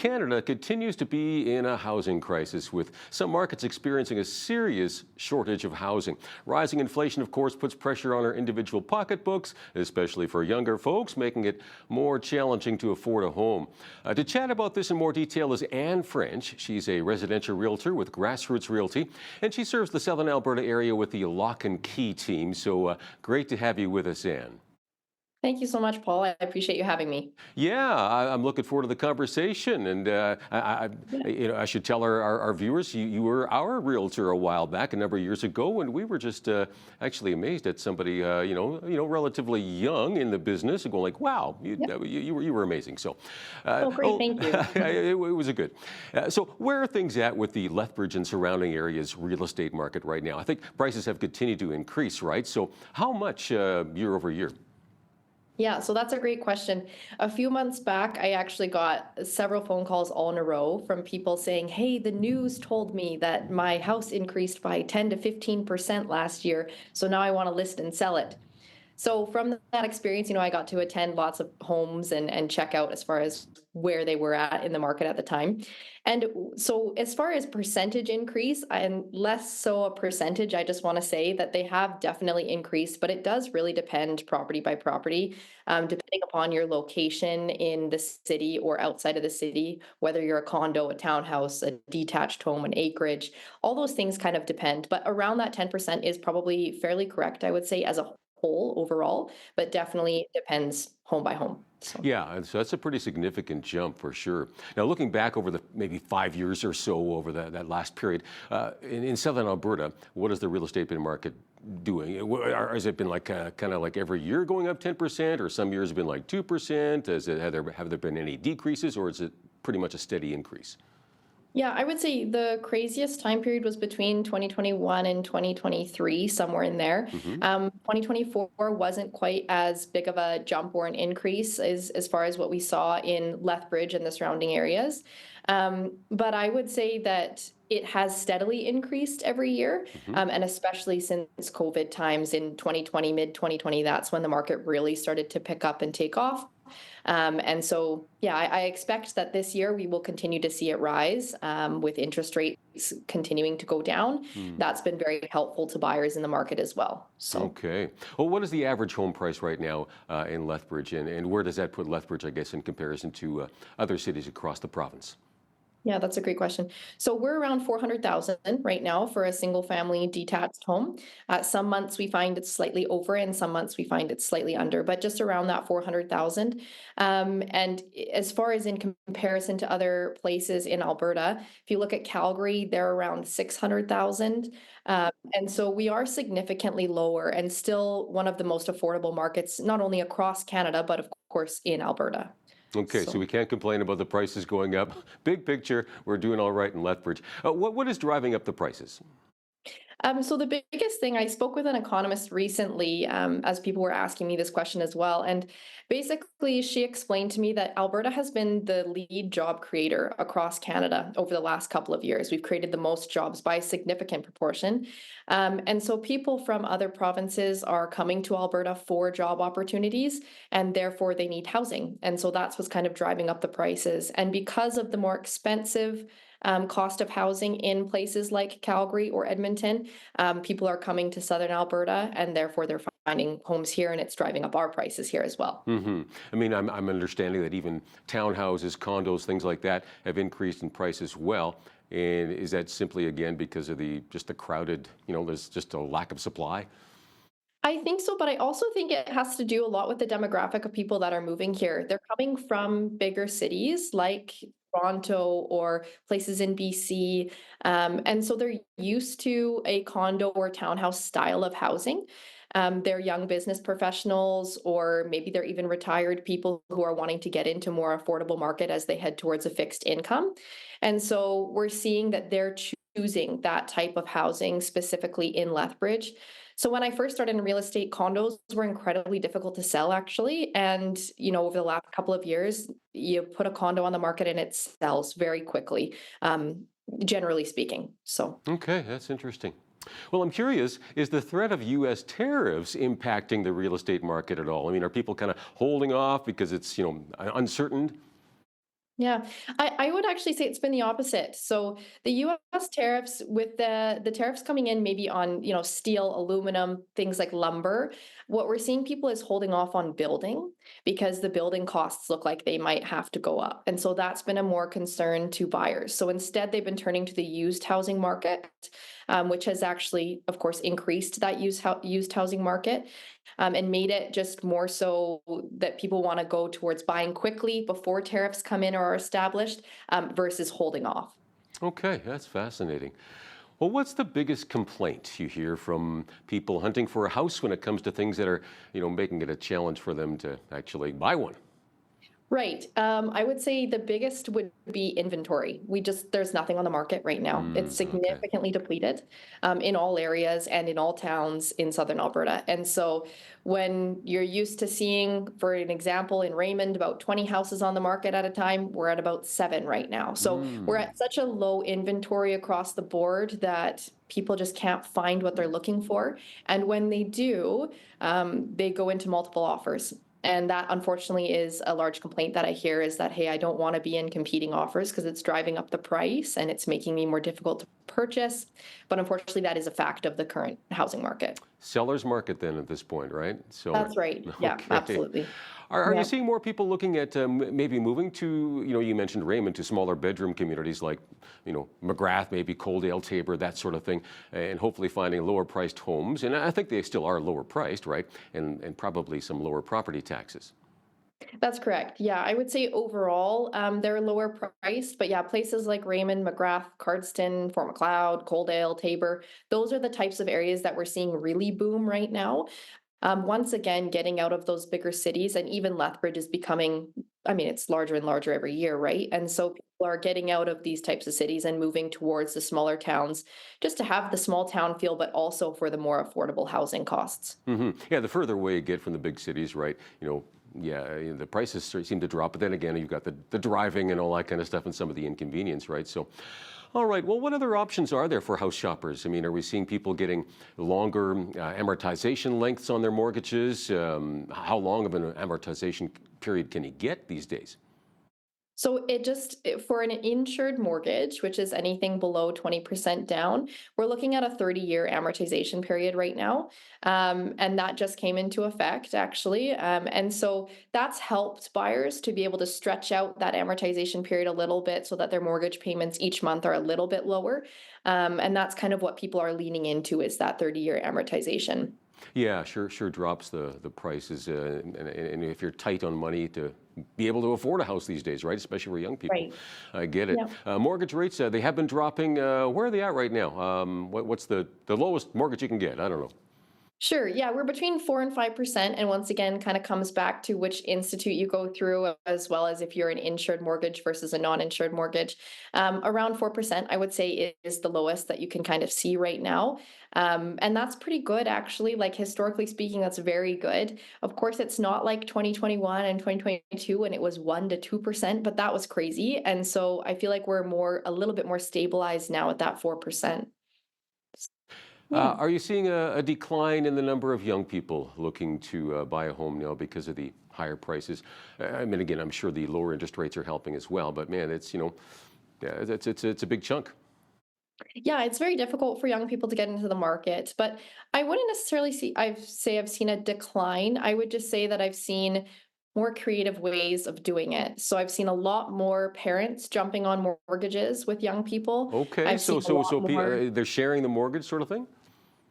Canada continues to be in a housing crisis, with some markets experiencing a serious shortage of housing. Rising inflation, of course, puts pressure on our individual pocketbooks, especially for younger folks, making it more challenging to afford a home. To chat about this in more detail is Anne French. She's a residential realtor with Grassroots Realty, and she serves the Southern Alberta area with the Lock and Key team. So great to have you with us, Anne. Thank you so much, Paul. I appreciate you having me. Yeah, I'm looking forward to the conversation, and I should tell our viewers you were our realtor a while back, a number of years ago, and we were just actually amazed at somebody relatively young in the business, and going like, "Wow, you were amazing." So, Oh, great, thank you. it was a good. So, where are things at with the Lethbridge and surrounding areas real estate market right now? I think prices have continued to increase, right? So, how much year over year? Yeah, so that's a great question. A few months back, I actually got several phone calls all in a row from people saying, "Hey, the news told me that my house increased by 10 to 15% last year, so now I want to list and sell it." So from that experience, I got to attend lots of homes and check out as far as where they were at in the market at the time. And so as far as percentage increase, and less so a percentage, I just want to say that they have definitely increased, but it does really depend property by property, depending upon your location in the city or outside of the city, whether you're a condo, a townhouse, a detached home, an acreage, all those things kind of depend. But around that 10% is probably fairly correct, I would say, as a whole overall, but definitely depends home by home. So. Yeah, and so that's a pretty significant jump for sure. Now, looking back over the maybe 5 years or so over that last period, in Southern Alberta, what has the real estate market doing? Has it been like kind of like every year going up 10%, or some years have been like 2%? Have there been any decreases, or is it pretty much a steady increase? Yeah, I would say the craziest time period was between 2021 and 2023, somewhere in there. Hmm. 2024 wasn't quite as big of a jump or an increase as far as what we saw in Lethbridge and the surrounding areas. But I would say that it has steadily increased every year, Hmm. and especially since COVID times in 2020, mid 2020, that's when the market really started to pick up and take off. And so, yeah, I expect that this year we will continue to see it rise with interest rates continuing to go down. That's been very helpful to buyers in the market as well. So, Okay. Well, what is the average home price right now in Lethbridge, and where does that put Lethbridge, I guess, in comparison to other cities across the province? yeah, that's a great question. So we're around 400,000 right now for a single family detached home. Some months we find it's slightly over, and some months we find it's slightly under, but just around that 400,000. And as far as in comparison to other places in Alberta, if you look at Calgary, they're around 600,000. And so we are significantly lower and still one of the most affordable markets, not only across Canada, but of course in Alberta. Okay, so So. we can't complain about the prices going up. Big picture, we're doing all right in Lethbridge. What is driving up the prices? So the biggest thing, I spoke with an economist recently, as people were asking me this question as well, and basically she explained to me that Alberta has been the lead job creator across Canada over the last couple of years. We've created the most jobs by a significant proportion, and so people from other provinces are coming to Alberta for job opportunities, and therefore they need housing, and so that's what's kind of driving up the prices. And because of the more expensive cost of housing in places like Calgary or Edmonton, people are coming to Southern Alberta, and therefore they're finding homes here, and it's driving up our prices here as well. I mean, I'm understanding that even townhouses, condos, things like that have increased in price as well. And is that simply, again, because of just the crowded, there's just a lack of supply? I think so, but I also think it has to do a lot with the demographic of people that are moving here. They're coming from bigger cities like Toronto or places in BC. And so they're used to a condo or townhouse style of housing. They're young business professionals, or maybe they're even retired people who are wanting to get into more affordable market as they head towards a fixed income. And so we're seeing that they're choosing that type of housing specifically in Lethbridge. So when I first started in real estate, condos were incredibly difficult to sell, actually. And, over the last couple of years, you put a condo on the market and it sells very quickly, generally speaking. So. Okay, that's interesting. Well, I'm curious, is the threat of U.S. tariffs impacting the real estate market at all? I mean, are people kind of holding off because it's, uncertain? Yeah, I would actually say it's been the opposite. So the US tariffs, with the tariffs coming in maybe on, steel, aluminum, things like lumber, what we're seeing people is holding off on building because the building costs look like they might have to go up. And so that's been a more concern to buyers. So instead, they've been turning to the used housing market, which has actually, of course, increased that used housing market, and made it just more so that people want to go towards buying quickly before tariffs come in or are established, versus holding off. Okay, that's fascinating. Well, what's the biggest complaint you hear from people hunting for a house when it comes to things that are, making it a challenge for them to actually buy one? Right. I would say the biggest would be inventory. There's nothing on the market right now. It's Okay. significantly depleted, in all areas and in all towns in southern Alberta. And so when you're used to seeing, for an example, in Raymond, about 20 houses on the market at a time, we're at about 7 right now. So we're Mm. at such a low inventory across the board that people just can't find what they're looking for. And when they do, they go into multiple offers. And that unfortunately is a large complaint that I hear, is that, hey, I don't want to be in competing offers because it's driving up the price and it's making me more difficult to purchase. But unfortunately, that is a fact of the current housing market. Seller's market then at this point, right? So, That's right. Yeah, okay. absolutely. Are you Yeah. seeing more people looking at maybe moving to, you mentioned Raymond, to smaller bedroom communities like, McGrath, maybe Coaldale, Tabor, that sort of thing, and hopefully finding lower priced homes? And I think they still are lower priced, right? And probably some lower property taxes. That's correct. Yeah, I would say overall, they're lower priced, but yeah, places like Raymond, McGrath, Cardston, Fort Macleod, Coaldale, Tabor, those are the types of areas that we're seeing really boom right now. Once again, getting out of those bigger cities, and even Lethbridge is becoming, I mean, it's larger and larger every year, right? And so people are getting out of these types of cities and moving towards the smaller towns just to have the small town feel, but also for the more affordable housing costs. Yeah, the further away you get from the big cities, right? Yeah, the prices seem to drop, but then again, you've got the driving and all that kind of stuff and some of the inconvenience, right? So, all right, well, what other options are there for house shoppers? I mean, are we seeing people getting longer amortization lengths on their mortgages? How long of an amortization period can you get these days? So for an insured mortgage, which is anything below 20% down, we're looking at a 30-year amortization period right now. And that just came into effect, actually. And so that's helped buyers to be able to stretch out that amortization period a little bit so that their mortgage payments each month are a little bit lower. And that's kind of what people are leaning into, is that 30-year amortization. Yeah, sure drops the prices, and if you're tight on money to be able to afford a house these days, right? Especially for young people. Right. I get it. Yeah. Mortgage rates, they have been dropping. Where are they at right now? What's the lowest mortgage you can get? I don't know. Sure. Yeah, we're between 4% and 5%. And once again, kind of comes back to which institute you go through, as well as if you're an insured mortgage versus a non-insured mortgage. Around 4%, I would say, is the lowest that you can kind of see right now. And that's pretty good, actually. Like, historically speaking, that's very good. Of course, it's not like 2021 and 2022 when it was 1 to 2%, but that was crazy. And so I feel like we're a little bit more stabilized now at that 4%. Yeah. Are you seeing a decline in the number of young people looking to buy a home now because of the higher prices? I mean, again, I'm sure the lower interest rates are helping as well, but man, yeah, it's a big chunk. Yeah, it's very difficult for young people to get into the market, but I wouldn't necessarily say I've seen a decline. I would just say that I've seen more creative ways of doing it. So I've seen a lot more parents jumping on mortgages with young people. Okay, I've seen a lot more. they're sharing the mortgage sort of thing?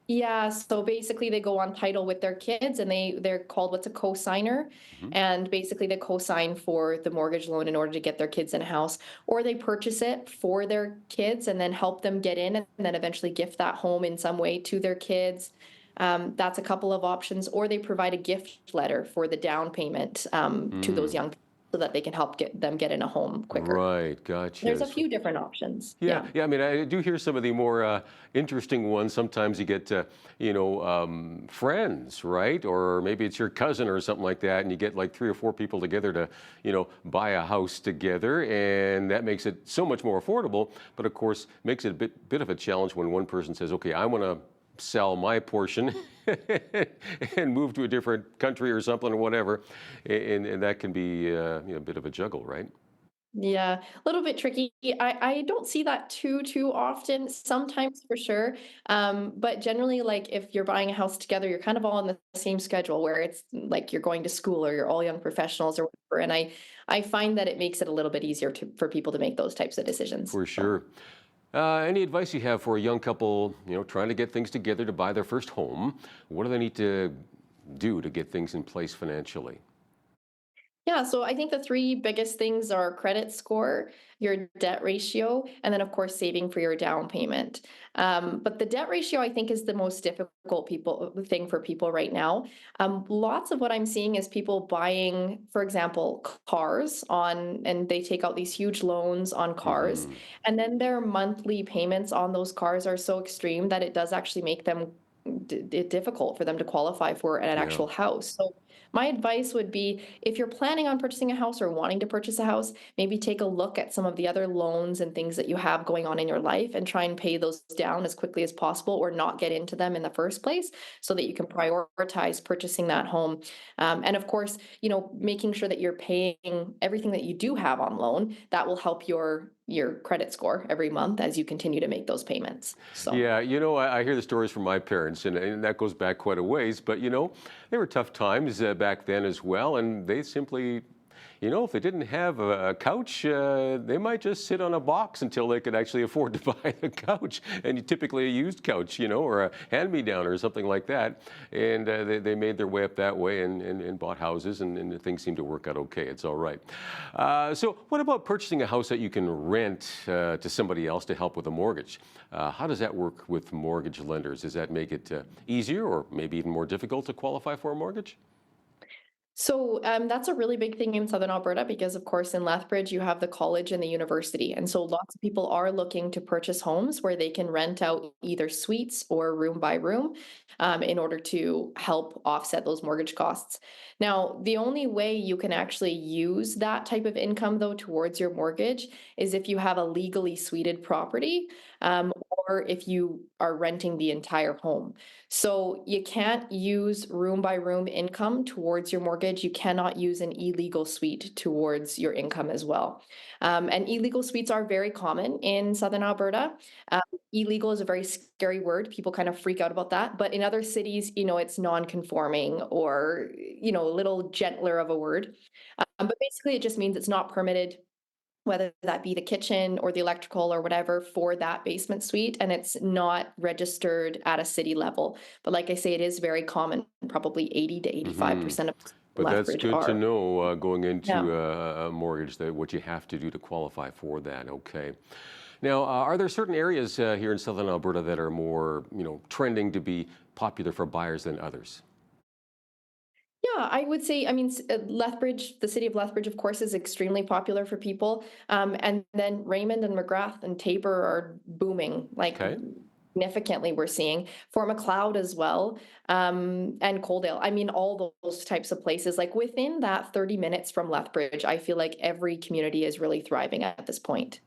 Yeah, so basically they go on title with their kids, and they're called, what's a co-signer, Mhm. and basically they co-sign for the mortgage loan in order to get their kids in a house, or they purchase it for their kids and then help them get in, and then eventually gift that home in some way to their kids. That's a couple of options, or they provide a gift letter for the down payment, to those Mm. young people so that they can help get in a home quicker. Right, gotcha. There's a few different options. Yeah, Yeah. yeah. I mean, I do hear some of the more interesting ones. Sometimes you get, friends, right? Or maybe it's your cousin or something like that, and you get like 3 or 4 people together to, buy a house together, and that makes it so much more affordable. But of course, makes it a bit of a challenge when one person says, "Okay, I want to sell my portion and move to a different country or something or whatever," and that can be a bit of a juggle, right? Yeah, a little bit tricky. I don't see that too often, sometimes for sure. But generally, like if you're buying a house together, you're kind of all on the same schedule where it's like you're going to school or you're all young professionals or whatever. And I find that it makes it a little bit easier for people to make those types of decisions. For So. sure. Any advice you have for a young couple, trying to get things together to buy their first home? What do they need to do to get things in place financially? Yeah, so I think the three biggest things are credit score, your debt ratio, and then of course saving for your down payment. But the debt ratio, I think, is the most difficult people thing for people right now. Lots of what I'm seeing is people buying, for example, cars on, and they take out these huge loans on cars, Hmm. and then their monthly payments on those cars are so extreme that it does actually make them difficult for them to qualify for an Yeah. actual house. So my advice would be if you're planning on purchasing a house or wanting to purchase a house, maybe take a look at some of the other loans and things that you have going on in your life and try and pay those down as quickly as possible or not get into them in the first place so that you can prioritize purchasing that home. And of course, making sure that you're paying everything that you do have on loan, that will help your credit score every month as you continue to make those payments. So. Yeah, I hear the stories from my parents, and that goes back quite a ways. But they were tough times back then as well, and they simply, if they didn't have a couch, they might just sit on a box until they could actually afford to buy the couch, and typically a used couch, or a hand-me-down or something like that. And they made their way up that way and bought houses, and things seem to work out okay. It's all right. So, what about purchasing a house that you can rent to somebody else to help with a mortgage? How does that work with mortgage lenders? Does that make it easier or maybe even more difficult to qualify for a mortgage? So that's a really big thing in Southern Alberta because, of course, in Lethbridge, you have the college and the university. And so lots of people are looking to purchase homes where they can rent out either suites or room by room in order to help offset those mortgage costs. Now, the only way you can actually use that type of income, though, towards your mortgage is if you have a legally suited property or if you are renting the entire home. So you can't use room by room income towards your mortgage. You cannot use an illegal suite towards your income as well. And illegal suites are very common in Southern Alberta. Um, Illegal is a very scary word. People kind of freak out about that. But in other cities, it's non-conforming or, a little gentler of a word. But basically, it just means it's not permitted, whether that be the kitchen or the electrical or whatever for that basement suite, and it's not registered at a city level. But like I say, it is very common. Probably 80 to Hmm. 85% of But that's Lethbridge good to are. know going Yeah. into a mortgage that what you have to do to qualify for that. Okay. Now, are there certain areas here in Southern Alberta that are more, trending to be popular for buyers than others? Yeah, I would say, I mean, Lethbridge, the city of Lethbridge, of course, is extremely popular for people. And then Raymond and McGrath and Tabor are booming, like Okay. significantly, we're seeing. Fort McLeod as well, and Coaldale. I mean, all those types of places, like within that 30 minutes from Lethbridge, I feel like every community is really thriving at this point.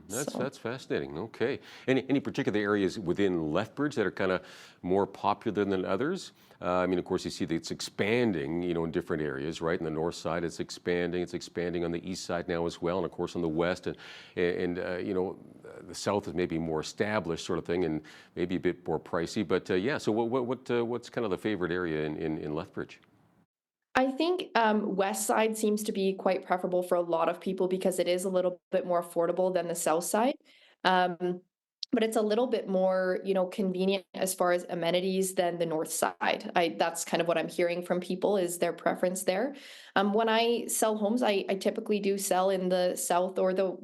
That's So. that's fascinating. Okay. Any particular areas within Lethbridge that are kind of more popular than others? I mean, of course, you see that it's expanding, in different areas, right? In the north side, it's expanding. It's expanding on the east side now as well, and of course on the west, and the south is maybe more established sort of thing, and maybe a bit more pricey. But yeah, so what's kind of the favorite area in Lethbridge? I think West Side seems to be quite preferable for a lot of people because it is a little bit more affordable than the South Side. Um, but it's a little bit more, convenient as far as amenities than the North Side. That's kind of what I'm hearing from people is their preference there. When I sell homes, I typically do sell in the South or the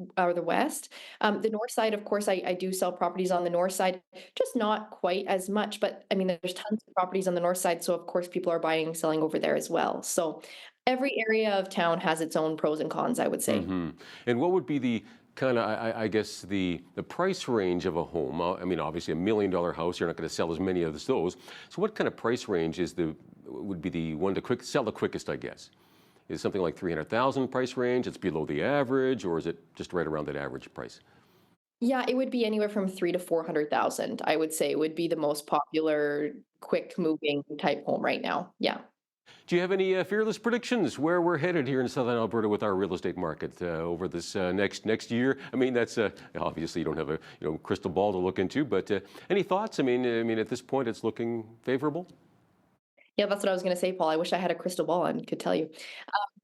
West. The North Side, of course, I do sell properties on the North Side, just not quite as much, but I mean, there's tons of properties on the north side, so of course people are buying and selling over there as well. So every area of town has its own pros and cons, I would say. Hmm. And what would be the kind of, I guess, the price range of a home? I mean, obviously, $1 million house, you're not going to sell as many of those. So, what kind of price range would be the one to sell the quickest? I guess is it something like 300,000 price range. It's below the average, or is it just right around that average price? Yeah, it would be anywhere from 3 to 400,000, I would say would be the most popular quick moving type home right now. Yeah. Do you have any fearless predictions where we're headed here in Southern Alberta with our real estate market over this next year? I mean, that's obviously you don't have a crystal ball to look into, but any thoughts? I mean, at this point, it's looking favorable. Yeah, that's what I was going to say, Paul. I wish I had a crystal ball and could tell you.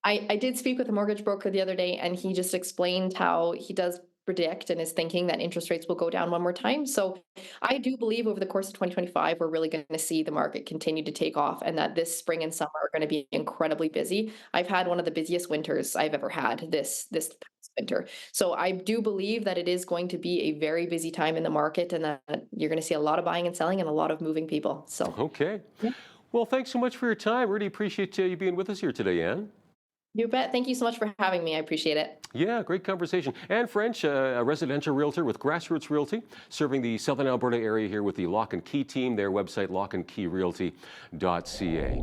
I did speak with a mortgage broker the other day, and he just explained how he does predict and is thinking that interest rates will go down one more time. So I do believe over the course of 2025, we're really going to see the market continue to take off, and that this spring and summer are going to be incredibly busy. I've had one of the busiest winters I've ever had this past winter. So I do believe that it is going to be a very busy time in the market, and that you're going to see a lot of buying and selling and a lot of moving people. So Okay. yeah. Well, thanks so much for your time. Really appreciate you being with us here today, Anne. You bet. Thank you so much for having me. I appreciate it. Yeah, great conversation. Anne French, a residential realtor with Grassroots Realty, serving the Southern Alberta area here with the Lock and Key team. Their website, lockandkeyrealty.ca.